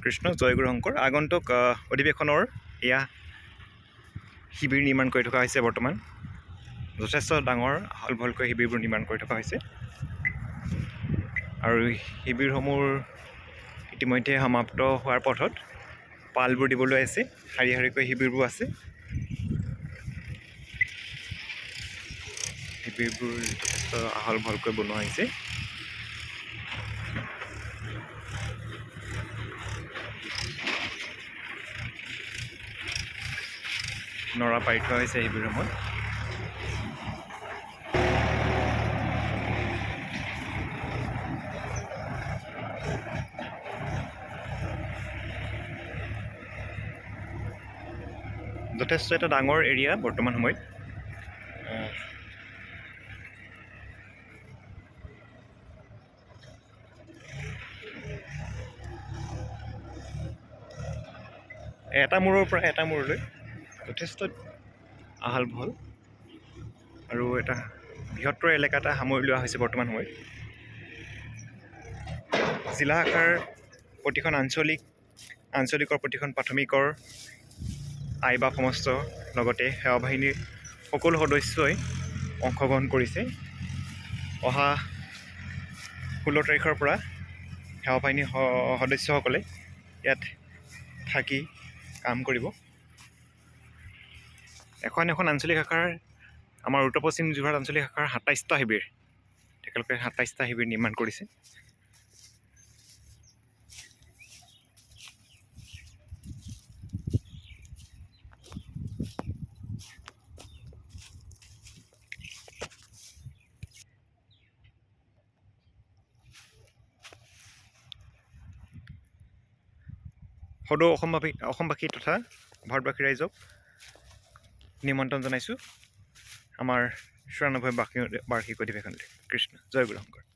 কৃষ্ণ জয় গুৰু শংকৰ আগন্তুক অধিৱেশনৰ এয়া শিবিৰ নিৰ্মাণ কৰি থকা হৈছে। বৰ্তমান যথেষ্ট ডাঙৰ আহল বহলকৈ শিবিৰবোৰ নিৰ্মাণ কৰি থকা হৈছে আৰু শিবিৰসমূহ ইতিমধ্যে সমাপ্ত হোৱাৰ পথত পালবোৰ দিবলৈ আছে। শাৰী শাৰীকৈ শিবিৰবোৰ আছে। শিবিৰবোৰ যথেষ্ট আহল বহলকৈ বনোৱা হৈছে। নৰা পাৰি থোৱা হৈছে শিবিৰসমূহত। যথেষ্ট এটা ডাঙৰ এৰিয়া বৰ্তমান সময়ত। এটা মূৰৰ পৰা এটা মূৰলৈ যথেষ্ট আহল বহল আৰু এটা বৃহত্তৰ এলেকা এটা সামৰি লোৱা হৈছে বৰ্তমান সময়ত। জিলা শাখাৰ প্ৰতিখন আঞ্চলিকৰ প্ৰতিখন প্ৰাথমিকৰ আইবা সমস্ত লগতে সেৱা বাহিনীৰ সকলো সদস্যই অংশগ্ৰহণ কৰিছে। অহা 16 তাৰিখৰ পৰা সেৱা বাহিনীৰ সদস্যসকলে ইয়াত থাকি কাম কৰিব। এখন আঞ্চলিক শাখাৰ আমাৰ উত্তৰ পশ্চিম যোৰহাট আঞ্চলিক শাখাৰ 27টা শিবিৰ, তেখেতলোকে 27টা শিবিৰ নিৰ্মাণ কৰিছে। সদৌ অসমবাসী তথা ভাৰতবাসী ৰাইজক নিমন্ত্ৰণ জনাইছোঁ আমাৰ 94 বাৰ্ষিক অধিৱেশনলৈ। কৃষ্ণ জয় গুৰু শংকৰ।